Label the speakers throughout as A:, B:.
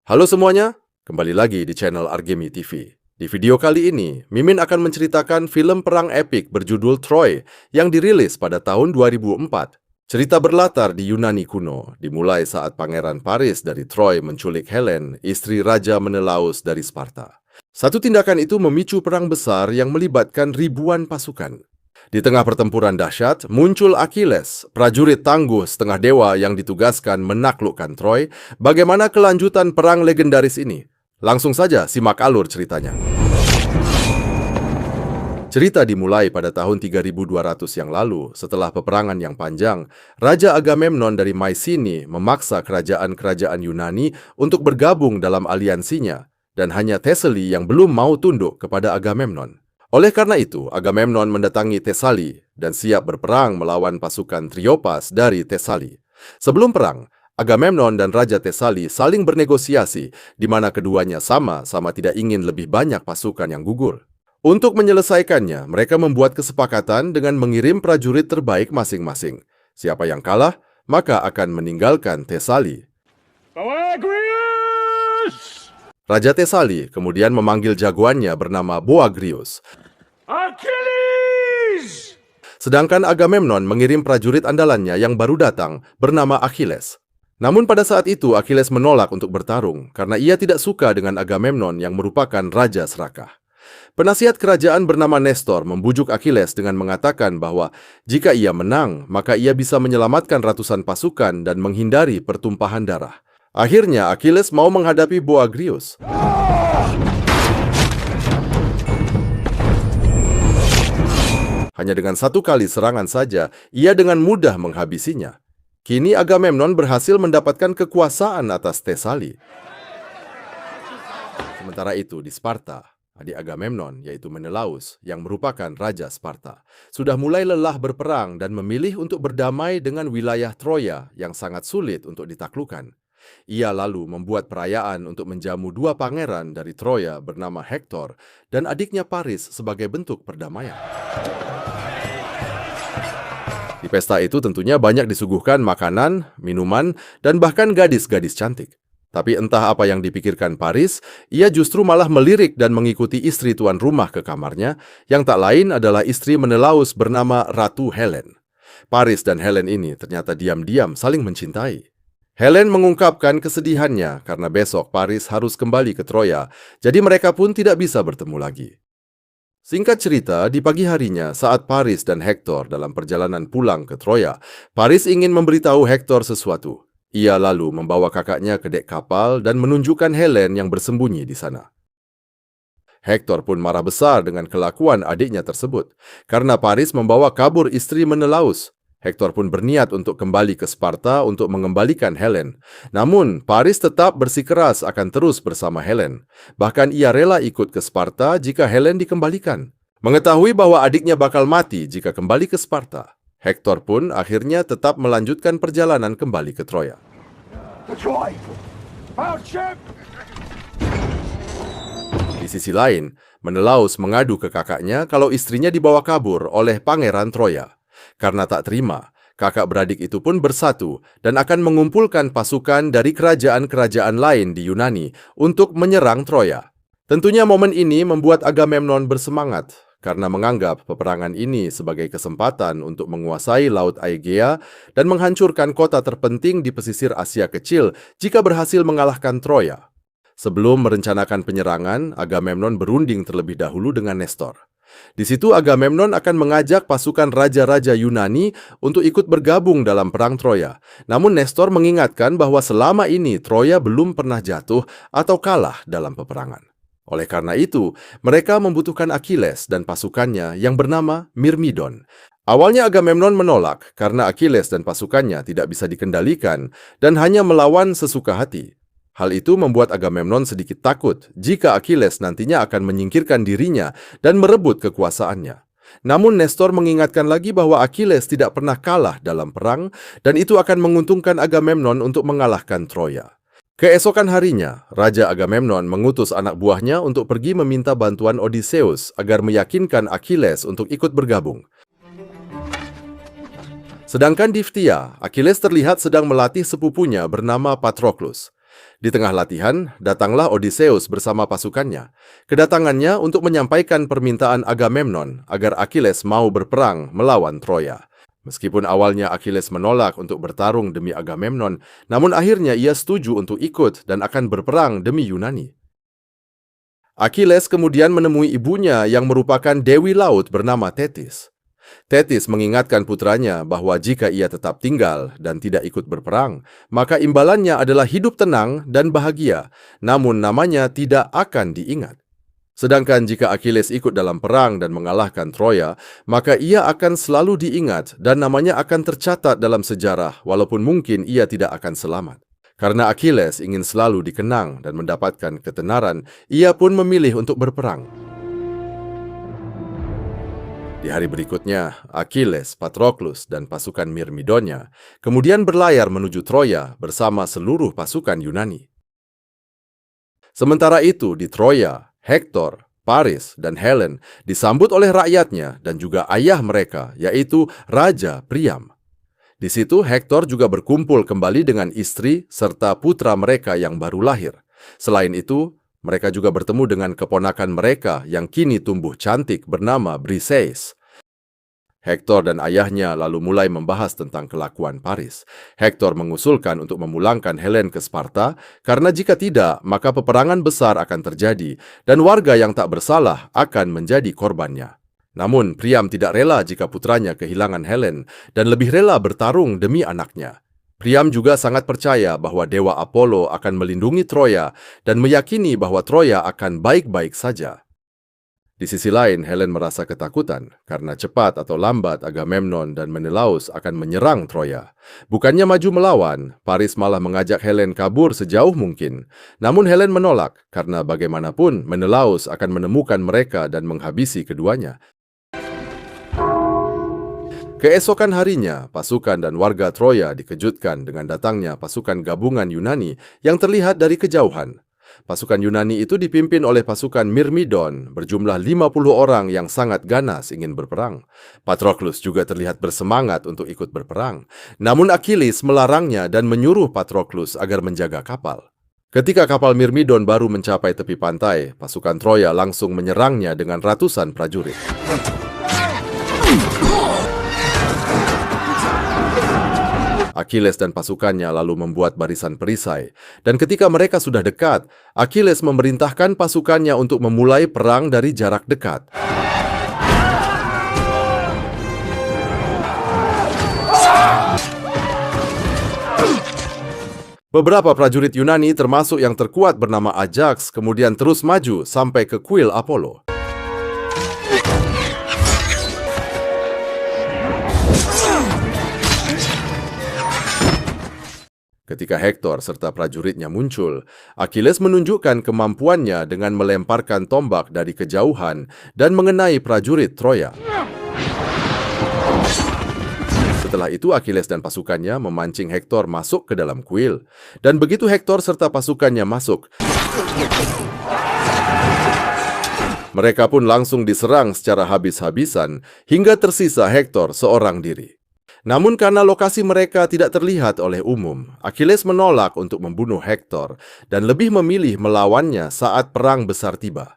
A: Halo semuanya, kembali lagi di channel Argemi TV. Di video kali ini, Mimin akan menceritakan film perang epik berjudul Troy yang dirilis pada tahun 2004. Cerita berlatar di Yunani kuno, dimulai saat Pangeran Paris dari Troy menculik Helen, istri Raja Menelaus dari Sparta. Satu tindakan itu memicu perang besar yang melibatkan ribuan pasukan. Di tengah pertempuran dahsyat, muncul Achilles, prajurit tangguh setengah dewa yang ditugaskan menaklukkan Troy. Bagaimana kelanjutan perang legendaris ini? Langsung saja simak alur ceritanya. Cerita dimulai pada tahun 3200 yang lalu, setelah peperangan yang panjang. Raja Agamemnon dari Mycenae memaksa kerajaan-kerajaan Yunani untuk bergabung dalam aliansinya, dan hanya Thessaly yang belum mau tunduk kepada Agamemnon. Oleh karena itu, Agamemnon mendatangi Thessaly dan siap berperang melawan pasukan Triopas dari Thessaly. Sebelum perang, Agamemnon dan Raja Thessaly saling bernegosiasi, di mana keduanya sama-sama tidak ingin lebih banyak pasukan yang gugur. Untuk menyelesaikannya, mereka membuat kesepakatan dengan mengirim prajurit terbaik masing-masing. Siapa yang kalah, maka akan meninggalkan Thessaly. Raja Thessaly kemudian memanggil jagoannya bernama Boagrius.
B: Achilles!
A: Sedangkan Agamemnon mengirim prajurit andalannya yang baru datang bernama Achilles. Namun pada saat itu Achilles menolak untuk bertarung karena ia tidak suka dengan Agamemnon yang merupakan raja serakah. Penasihat kerajaan bernama Nestor membujuk Achilles dengan mengatakan bahwa jika ia menang, maka ia bisa menyelamatkan ratusan pasukan dan menghindari pertumpahan darah. Akhirnya Achilles mau menghadapi Boagrius. Hanya dengan satu kali serangan saja, ia dengan mudah menghabisinya. Kini Agamemnon berhasil mendapatkan kekuasaan atas Thessaly. Sementara itu di Sparta, adik Agamemnon yaitu Menelaus yang merupakan raja Sparta, sudah mulai lelah berperang dan memilih untuk berdamai dengan wilayah Troya yang sangat sulit untuk ditaklukkan. Ia lalu membuat perayaan untuk menjamu dua pangeran dari Troya bernama Hektor dan adiknya Paris sebagai bentuk perdamaian. Di pesta itu tentunya banyak disuguhkan makanan, minuman, dan bahkan gadis-gadis cantik. Tapi entah apa yang dipikirkan Paris, ia justru malah melirik dan mengikuti istri tuan rumah ke kamarnya, yang tak lain adalah istri Menelaus bernama Ratu Helen. Paris dan Helen ini ternyata diam-diam saling mencintai. Helen mengungkapkan kesedihannya karena besok Paris harus kembali ke Troya, jadi mereka pun tidak bisa bertemu lagi. Singkat cerita, di pagi harinya saat Paris dan Hektor dalam perjalanan pulang ke Troya, Paris ingin memberitahu Hektor sesuatu. Ia lalu membawa kakaknya ke dek kapal dan menunjukkan Helen yang bersembunyi di sana. Hektor pun marah besar dengan kelakuan adiknya tersebut, karena Paris membawa kabur istri Menelaus. Hektor pun berniat untuk kembali ke Sparta untuk mengembalikan Helen. Namun, Paris tetap bersikeras akan terus bersama Helen. Bahkan ia rela ikut ke Sparta jika Helen dikembalikan. Mengetahui bahwa adiknya bakal mati jika kembali ke Sparta, Hektor pun akhirnya tetap melanjutkan perjalanan kembali ke Troya. Di sisi lain, Menelaus mengadu ke kakaknya kalau istrinya dibawa kabur oleh Pangeran Troya. Karena tak terima, kakak beradik itu pun bersatu dan akan mengumpulkan pasukan dari kerajaan-kerajaan lain di Yunani untuk menyerang Troya. Tentunya momen ini membuat Agamemnon bersemangat karena menganggap peperangan ini sebagai kesempatan untuk menguasai Laut Aegea dan menghancurkan kota terpenting di pesisir Asia Kecil jika berhasil mengalahkan Troya. Sebelum merencanakan penyerangan, Agamemnon berunding terlebih dahulu dengan Nestor. Di situ Agamemnon akan mengajak pasukan raja-raja Yunani untuk ikut bergabung dalam perang Troya. Namun Nestor mengingatkan bahwa selama ini Troya belum pernah jatuh atau kalah dalam peperangan. Oleh karena itu, mereka membutuhkan Achilles dan pasukannya yang bernama Myrmidon. Awalnya Agamemnon menolak karena Achilles dan pasukannya tidak bisa dikendalikan dan hanya melawan sesuka hati. Hal itu membuat Agamemnon sedikit takut jika Achilles nantinya akan menyingkirkan dirinya dan merebut kekuasaannya. Namun Nestor mengingatkan lagi bahwa Achilles tidak pernah kalah dalam perang dan itu akan menguntungkan Agamemnon untuk mengalahkan Troya. Keesokan harinya, Raja Agamemnon mengutus anak buahnya untuk pergi meminta bantuan Odysseus agar meyakinkan Achilles untuk ikut bergabung. Sedangkan di Phthia, Achilles terlihat sedang melatih sepupunya bernama Patroclus. Di tengah latihan, datanglah Odysseus bersama pasukannya. Kedatangannya untuk menyampaikan permintaan Agamemnon agar Achilles mau berperang melawan Troya. Meskipun awalnya Achilles menolak untuk bertarung demi Agamemnon, namun akhirnya ia setuju untuk ikut dan akan berperang demi Yunani. Achilles kemudian menemui ibunya yang merupakan Dewi Laut bernama Thetis. Thetis mengingatkan putranya bahwa jika ia tetap tinggal dan tidak ikut berperang, maka imbalannya adalah hidup tenang dan bahagia, namun namanya tidak akan diingat. Sedangkan jika Achilles ikut dalam perang dan mengalahkan Troya, maka ia akan selalu diingat dan namanya akan tercatat dalam sejarah walaupun mungkin ia tidak akan selamat. Karena Achilles ingin selalu dikenang dan mendapatkan ketenaran, ia pun memilih untuk berperang. Di hari berikutnya, Achilles, Patroclus, dan pasukan Myrmidonya kemudian berlayar menuju Troya bersama seluruh pasukan Yunani. Sementara itu, di Troya, Hektor, Paris, dan Helen disambut oleh rakyatnya dan juga ayah mereka, yaitu Raja Priam. Di situ, Hektor juga berkumpul kembali dengan istri serta putra mereka yang baru lahir. Selain itu, mereka juga bertemu dengan keponakan mereka yang kini tumbuh cantik bernama Briseis. Hektor dan ayahnya lalu mulai membahas tentang kelakuan Paris. Hektor mengusulkan untuk memulangkan Helen ke Sparta, karena jika tidak, maka peperangan besar akan terjadi dan warga yang tak bersalah akan menjadi korbannya. Namun, Priam tidak rela jika putranya kehilangan Helen dan lebih rela bertarung demi anaknya. Priam juga sangat percaya bahwa Dewa Apollo akan melindungi Troya dan meyakini bahwa Troya akan baik-baik saja. Di sisi lain, Helen merasa ketakutan karena cepat atau lambat Agamemnon dan Menelaus akan menyerang Troya. Bukannya maju melawan, Paris malah mengajak Helen kabur sejauh mungkin. Namun Helen menolak karena bagaimanapun Menelaus akan menemukan mereka dan menghabisi keduanya. Keesokan harinya, pasukan dan warga Troya dikejutkan dengan datangnya pasukan gabungan Yunani yang terlihat dari kejauhan. Pasukan Yunani itu dipimpin oleh pasukan Myrmidon, berjumlah 50 orang yang sangat ganas ingin berperang. Patroclus juga terlihat bersemangat untuk ikut berperang. Namun Achilles melarangnya dan menyuruh Patroclus agar menjaga kapal. Ketika kapal Myrmidon baru mencapai tepi pantai, pasukan Troya langsung menyerangnya dengan ratusan prajurit. Achilles dan pasukannya lalu membuat barisan perisai, dan ketika mereka sudah dekat, Achilles memerintahkan pasukannya untuk memulai perang dari jarak dekat. Beberapa prajurit Yunani termasuk yang terkuat bernama Ajax kemudian terus maju sampai ke kuil Apollo. Ketika Hektor serta prajuritnya muncul, Achilles menunjukkan kemampuannya dengan melemparkan tombak dari kejauhan dan mengenai prajurit Troya. Setelah itu Achilles dan pasukannya memancing Hektor masuk ke dalam kuil. Dan begitu Hektor serta pasukannya masuk, mereka pun langsung diserang secara habis-habisan hingga tersisa Hektor seorang diri. Namun karena lokasi mereka tidak terlihat oleh umum, Achilles menolak untuk membunuh Hektor dan lebih memilih melawannya saat perang besar tiba.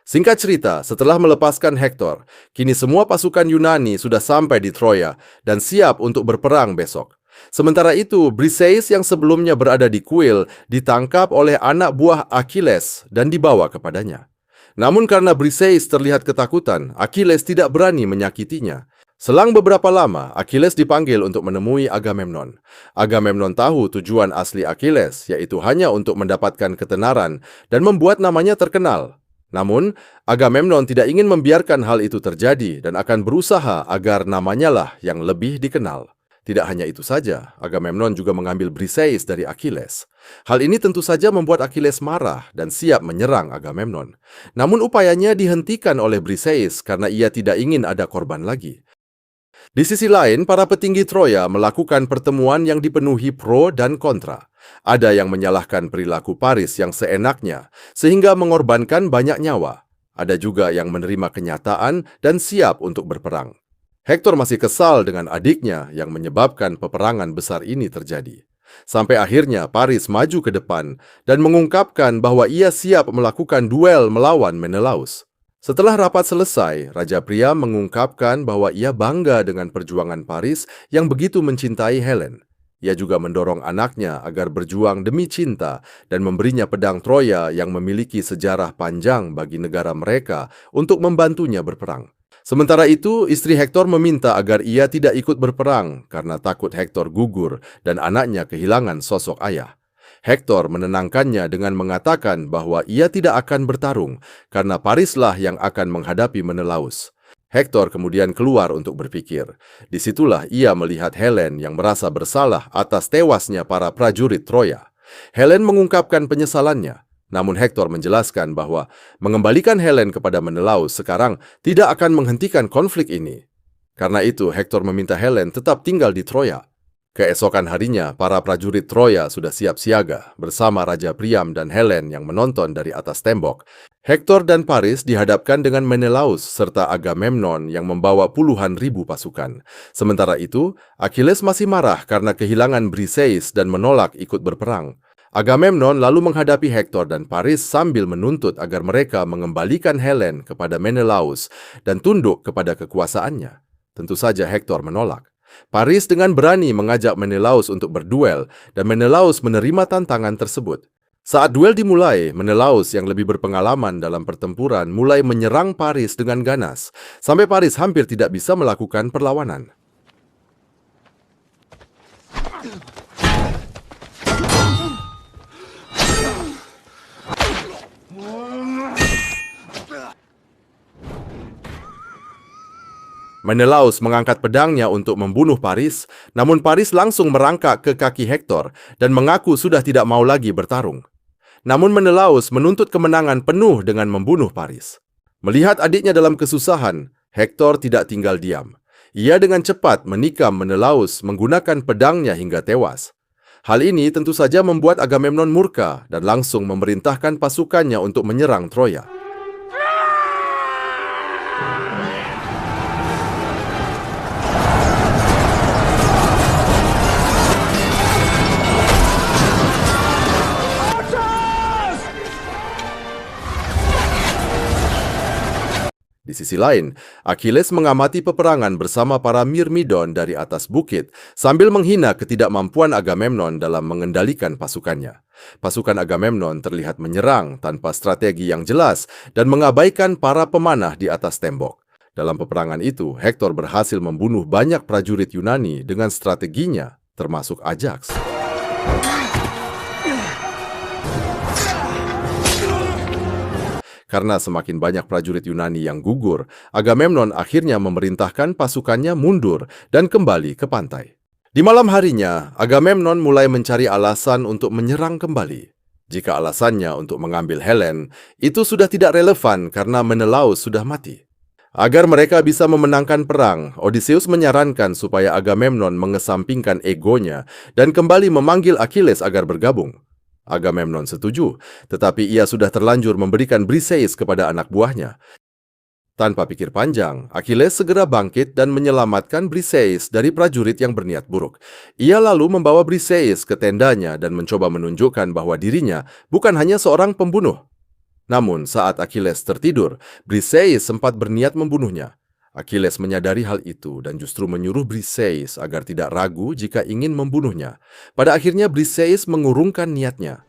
A: Singkat cerita, setelah melepaskan Hektor, kini semua pasukan Yunani sudah sampai di Troya dan siap untuk berperang besok. Sementara itu, Briseis yang sebelumnya berada di kuil ditangkap oleh anak buah Achilles dan dibawa kepadanya. Namun karena Briseis terlihat ketakutan, Achilles tidak berani menyakitinya. Selang beberapa lama, Achilles dipanggil untuk menemui Agamemnon. Agamemnon tahu tujuan asli Achilles, yaitu hanya untuk mendapatkan ketenaran dan membuat namanya terkenal. Namun, Agamemnon tidak ingin membiarkan hal itu terjadi dan akan berusaha agar namanya lah yang lebih dikenal. Tidak hanya itu saja, Agamemnon juga mengambil Briseis dari Achilles. Hal ini tentu saja membuat Achilles marah dan siap menyerang Agamemnon. Namun upayanya dihentikan oleh Briseis karena ia tidak ingin ada korban lagi. Di sisi lain, para petinggi Troya melakukan pertemuan yang dipenuhi pro dan kontra. Ada yang menyalahkan perilaku Paris yang seenaknya, sehingga mengorbankan banyak nyawa. Ada juga yang menerima kenyataan dan siap untuk berperang. Hektor masih kesal dengan adiknya yang menyebabkan peperangan besar ini terjadi. Sampai akhirnya Paris maju ke depan dan mengungkapkan bahwa ia siap melakukan duel melawan Menelaus. Setelah rapat selesai, Raja Priam mengungkapkan bahwa ia bangga dengan perjuangan Paris yang begitu mencintai Helen. Ia juga mendorong anaknya agar berjuang demi cinta dan memberinya pedang Troya yang memiliki sejarah panjang bagi negara mereka untuk membantunya berperang. Sementara itu, istri Hektor meminta agar ia tidak ikut berperang karena takut Hektor gugur dan anaknya kehilangan sosok ayah. Hektor menenangkannya dengan mengatakan bahwa ia tidak akan bertarung karena Parislah yang akan menghadapi Menelaus. Hektor kemudian keluar untuk berpikir. Disitulah ia melihat Helen yang merasa bersalah atas tewasnya para prajurit Troya. Helen mengungkapkan penyesalannya. Namun Hektor menjelaskan bahwa mengembalikan Helen kepada Menelaus sekarang tidak akan menghentikan konflik ini. Karena itu, Hektor meminta Helen tetap tinggal di Troya. Keesokan harinya, para prajurit Troya sudah siap siaga bersama Raja Priam dan Helen yang menonton dari atas tembok. Hektor dan Paris dihadapkan dengan Menelaus serta Agamemnon yang membawa puluhan ribu pasukan. Sementara itu, Achilles masih marah karena kehilangan Briseis dan menolak ikut berperang. Agamemnon lalu menghadapi Hektor dan Paris sambil menuntut agar mereka mengembalikan Helen kepada Menelaus dan tunduk kepada kekuasaannya. Tentu saja Hektor menolak. Paris dengan berani mengajak Menelaus untuk berduel dan Menelaus menerima tantangan tersebut. Saat duel dimulai, Menelaus yang lebih berpengalaman dalam pertempuran mulai menyerang Paris dengan ganas, sampai Paris hampir tidak bisa melakukan perlawanan. Menelaus mengangkat pedangnya untuk membunuh Paris, namun Paris langsung merangkak ke kaki Hektor dan mengaku sudah tidak mau lagi bertarung. Namun Menelaus menuntut kemenangan penuh dengan membunuh Paris. Melihat adiknya dalam kesusahan, Hektor tidak tinggal diam. Ia dengan cepat menikam Menelaus menggunakan pedangnya hingga tewas. Hal ini tentu saja membuat Agamemnon murka dan langsung memerintahkan pasukannya untuk menyerang Troya. Di sisi lain, Achilles mengamati peperangan bersama para Myrmidon dari atas bukit sambil menghina ketidakmampuan Agamemnon dalam mengendalikan pasukannya. Pasukan Agamemnon terlihat menyerang tanpa strategi yang jelas dan mengabaikan para pemanah di atas tembok. Dalam peperangan itu, Hektor berhasil membunuh banyak prajurit Yunani dengan strateginya, termasuk Ajax. Karena semakin banyak prajurit Yunani yang gugur, Agamemnon akhirnya memerintahkan pasukannya mundur dan kembali ke pantai. Di malam harinya, Agamemnon mulai mencari alasan untuk menyerang kembali. Jika alasannya untuk mengambil Helen, itu sudah tidak relevan karena Menelaus sudah mati. Agar mereka bisa memenangkan perang, Odysseus menyarankan supaya Agamemnon mengesampingkan egonya dan kembali memanggil Achilles agar bergabung. Agamemnon setuju, tetapi ia sudah terlanjur memberikan Briseis kepada anak buahnya. Tanpa pikir panjang, Achilles segera bangkit dan menyelamatkan Briseis dari prajurit yang berniat buruk. Ia lalu membawa Briseis ke tendanya dan mencoba menunjukkan bahwa dirinya bukan hanya seorang pembunuh. Namun, saat Achilles tertidur, Briseis sempat berniat membunuhnya. Achilles menyadari hal itu dan justru menyuruh Briseis agar tidak ragu jika ingin membunuhnya. Pada akhirnya Briseis mengurungkan niatnya.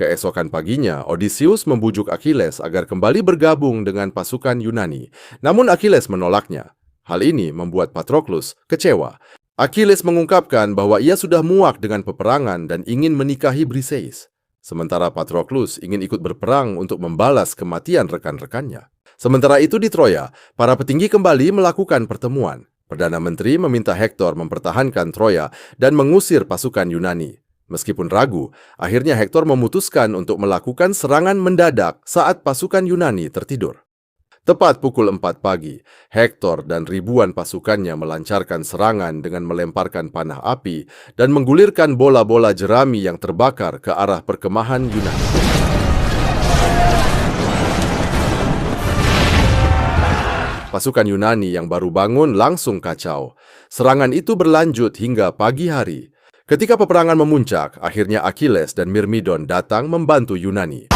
A: Keesokan paginya, Odysseus membujuk Achilles agar kembali bergabung dengan pasukan Yunani. Namun Achilles menolaknya. Hal ini membuat Patroclus kecewa. Achilles mengungkapkan bahwa ia sudah muak dengan peperangan dan ingin menikahi Briseis. Sementara Patroclus ingin ikut berperang untuk membalas kematian rekan-rekannya. Sementara itu di Troya, para petinggi kembali melakukan pertemuan. Perdana Menteri meminta Hektor mempertahankan Troya dan mengusir pasukan Yunani. Meskipun ragu, akhirnya Hektor memutuskan untuk melakukan serangan mendadak saat pasukan Yunani tertidur. Tepat pukul 4 pagi, Hektor dan ribuan pasukannya melancarkan serangan dengan melemparkan panah api dan menggulirkan bola-bola jerami yang terbakar ke arah perkemahan Yunani. Pasukan Yunani yang baru bangun langsung kacau. Serangan itu berlanjut hingga pagi hari. Ketika peperangan memuncak, akhirnya Achilles dan Myrmidon datang membantu Yunani.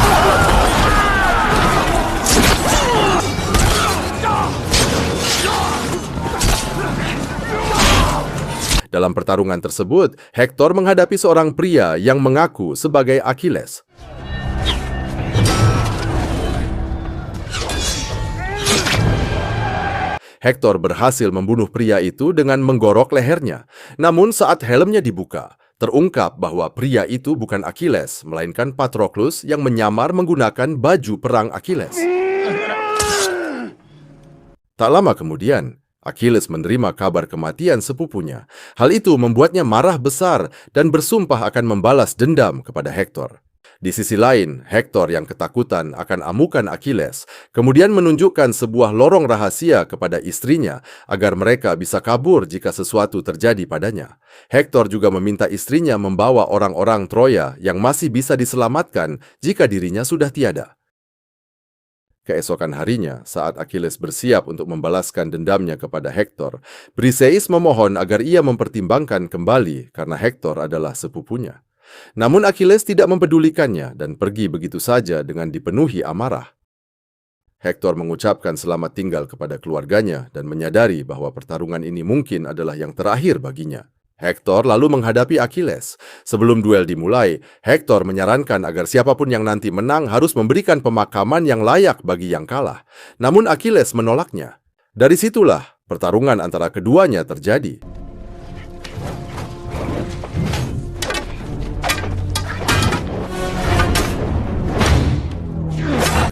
A: Dalam pertarungan tersebut, Hektor menghadapi seorang pria yang mengaku sebagai Achilles. Hektor berhasil membunuh pria itu dengan menggorok lehernya. Namun saat helmnya dibuka, terungkap bahwa pria itu bukan Achilles, melainkan Patroclus yang menyamar menggunakan baju perang Achilles. Tak lama kemudian, Achilles menerima kabar kematian sepupunya. Hal itu membuatnya marah besar dan bersumpah akan membalas dendam kepada Hektor. Di sisi lain, Hektor yang ketakutan akan amukan Achilles, kemudian menunjukkan sebuah lorong rahasia kepada istrinya agar mereka bisa kabur jika sesuatu terjadi padanya. Hektor juga meminta istrinya membawa orang-orang Troya yang masih bisa diselamatkan jika dirinya sudah tiada. Keesokan harinya, saat Achilles bersiap untuk membalaskan dendamnya kepada Hektor, Briseis memohon agar ia mempertimbangkan kembali karena Hektor adalah sepupunya. Namun Achilles tidak mempedulikannya dan pergi begitu saja dengan dipenuhi amarah. Hektor mengucapkan selamat tinggal kepada keluarganya dan menyadari bahwa pertarungan ini mungkin adalah yang terakhir baginya. Hektor lalu menghadapi Achilles. Sebelum duel dimulai, Hektor menyarankan agar siapapun yang nanti menang harus memberikan pemakaman yang layak bagi yang kalah. Namun Achilles menolaknya. Dari situlah pertarungan antara keduanya terjadi.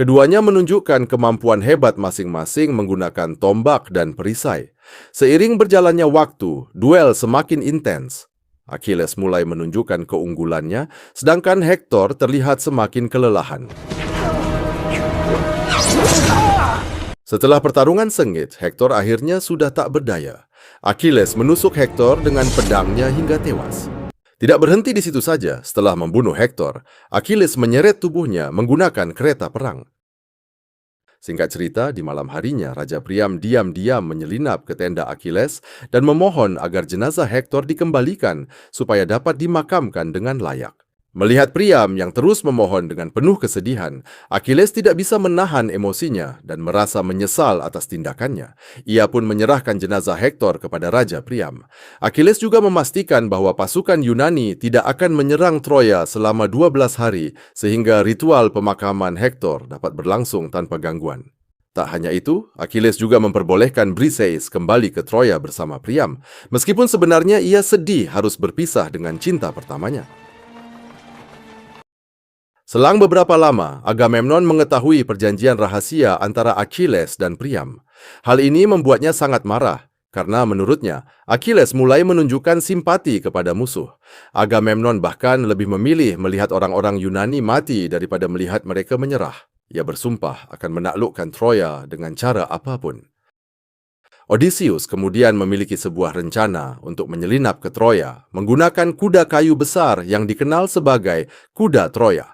A: Keduanya menunjukkan kemampuan hebat masing-masing menggunakan tombak dan perisai. Seiring berjalannya waktu, duel semakin intens. Achilles mulai menunjukkan keunggulannya, sedangkan Hektor terlihat semakin kelelahan. Setelah pertarungan sengit, Hektor akhirnya sudah tak berdaya. Achilles menusuk Hektor dengan pedangnya hingga tewas. Tidak berhenti di situ saja, setelah membunuh Hektor, Achilles menyeret tubuhnya menggunakan kereta perang. Singkat cerita, di malam harinya, Raja Priam diam-diam menyelinap ke tenda Achilles dan memohon agar jenazah Hektor dikembalikan supaya dapat dimakamkan dengan layak. Melihat Priam yang terus memohon dengan penuh kesedihan, Achilles tidak bisa menahan emosinya dan merasa menyesal atas tindakannya. Ia pun menyerahkan jenazah Hektor kepada Raja Priam. Achilles juga memastikan bahwa pasukan Yunani tidak akan menyerang Troya selama 12 hari, sehingga ritual pemakaman Hektor dapat berlangsung tanpa gangguan. Tak hanya itu, Achilles juga memperbolehkan Briseis kembali ke Troya bersama Priam, meskipun sebenarnya ia sedih harus berpisah dengan cinta pertamanya. Selang beberapa lama, Agamemnon mengetahui perjanjian rahasia antara Achilles dan Priam. Hal ini membuatnya sangat marah, karena menurutnya, Achilles mulai menunjukkan simpati kepada musuh. Agamemnon bahkan lebih memilih melihat orang-orang Yunani mati daripada melihat mereka menyerah. Ia bersumpah akan menaklukkan Troya dengan cara apapun. Odysseus kemudian memiliki sebuah rencana untuk menyelinap ke Troya menggunakan kuda kayu besar yang dikenal sebagai kuda Troya.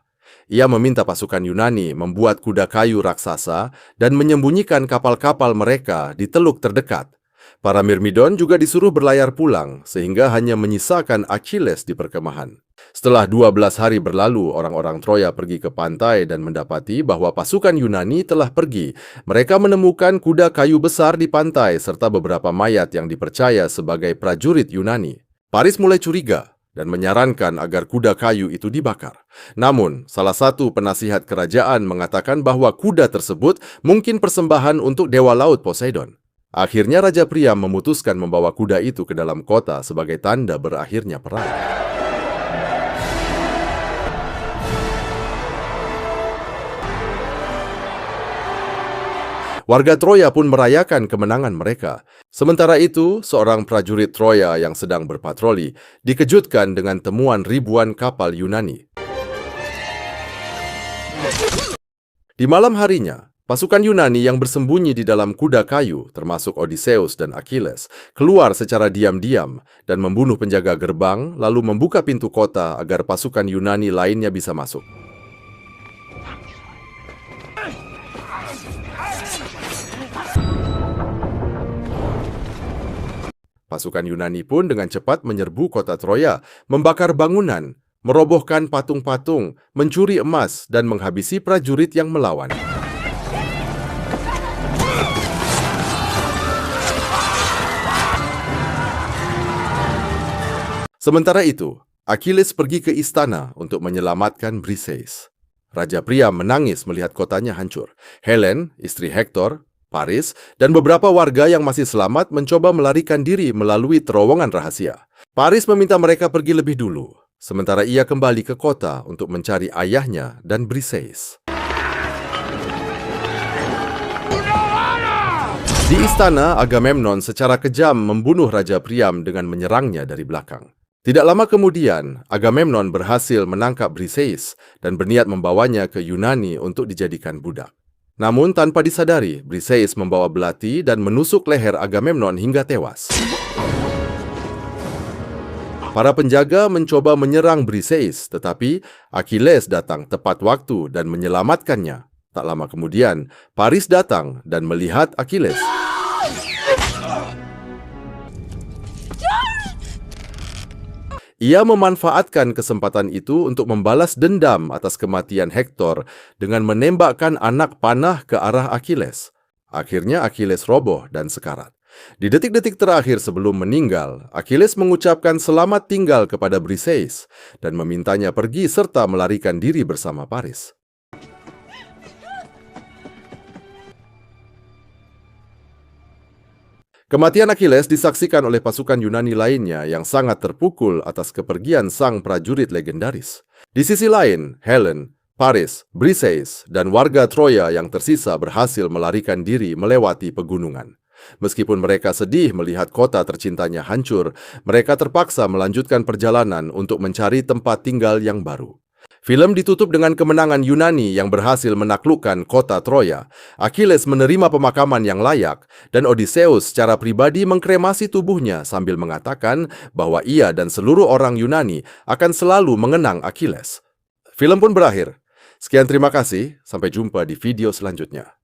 A: Ia meminta pasukan Yunani membuat kuda kayu raksasa dan menyembunyikan kapal-kapal mereka di teluk terdekat. Para Myrmidon juga disuruh berlayar pulang, sehingga hanya menyisakan Achilles di perkemahan. Setelah 12 hari berlalu, orang-orang Troya pergi ke pantai dan mendapati bahwa pasukan Yunani telah pergi. Mereka menemukan kuda kayu besar di pantai serta beberapa mayat yang dipercaya sebagai prajurit Yunani. Paris mulai curiga dan menyarankan agar kuda kayu itu dibakar. Namun, salah satu penasihat kerajaan mengatakan bahwa kuda tersebut mungkin persembahan untuk dewa laut Poseidon. Akhirnya Raja Priam memutuskan membawa kuda itu ke dalam kota sebagai tanda berakhirnya perang. Warga Troya pun merayakan kemenangan mereka. Sementara itu, seorang prajurit Troya yang sedang berpatroli dikejutkan dengan temuan ribuan kapal Yunani. Di malam harinya, pasukan Yunani yang bersembunyi di dalam kuda kayu, termasuk Odysseus dan Achilles, keluar secara diam-diam dan membunuh penjaga gerbang, lalu membuka pintu kota agar pasukan Yunani lainnya bisa masuk. Pasukan Yunani pun dengan cepat menyerbu kota Troya, membakar bangunan, merobohkan patung-patung, mencuri emas, dan menghabisi prajurit yang melawan. Sementara itu, Achilles pergi ke istana untuk menyelamatkan Briseis. Raja Priam menangis melihat kotanya hancur. Helen, istri Hektor, Paris, dan beberapa warga yang masih selamat mencoba melarikan diri melalui terowongan rahasia. Paris meminta mereka pergi lebih dulu, sementara ia kembali ke kota untuk mencari ayahnya dan Briseis. Di istana, Agamemnon secara kejam membunuh Raja Priam dengan menyerangnya dari belakang. Tidak lama kemudian, Agamemnon berhasil menangkap Briseis dan berniat membawanya ke Yunani untuk dijadikan budak. Namun tanpa disadari, Briseis membawa belati dan menusuk leher Agamemnon hingga tewas. Para penjaga mencoba menyerang Briseis, tetapi Achilles datang tepat waktu dan menyelamatkannya. Tak lama kemudian, Paris datang dan melihat Achilles. Ia memanfaatkan kesempatan itu untuk membalas dendam atas kematian Hektor dengan menembakkan anak panah ke arah Achilles. Akhirnya Achilles roboh dan sekarat. Di detik-detik terakhir sebelum meninggal, Achilles mengucapkan selamat tinggal kepada Briseis dan memintanya pergi serta melarikan diri bersama Paris. Kematian Achilles disaksikan oleh pasukan Yunani lainnya yang sangat terpukul atas kepergian sang prajurit legendaris. Di sisi lain, Helen, Paris, Briseis, dan warga Troya yang tersisa berhasil melarikan diri melewati pegunungan. Meskipun mereka sedih melihat kota tercintanya hancur, mereka terpaksa melanjutkan perjalanan untuk mencari tempat tinggal yang baru. Film ditutup dengan kemenangan Yunani yang berhasil menaklukkan kota Troya. Achilles menerima pemakaman yang layak, dan Odysseus secara pribadi mengkremasi tubuhnya sambil mengatakan bahwa ia dan seluruh orang Yunani akan selalu mengenang Achilles. Film pun berakhir. Sekian, terima kasih. Sampai jumpa di video selanjutnya.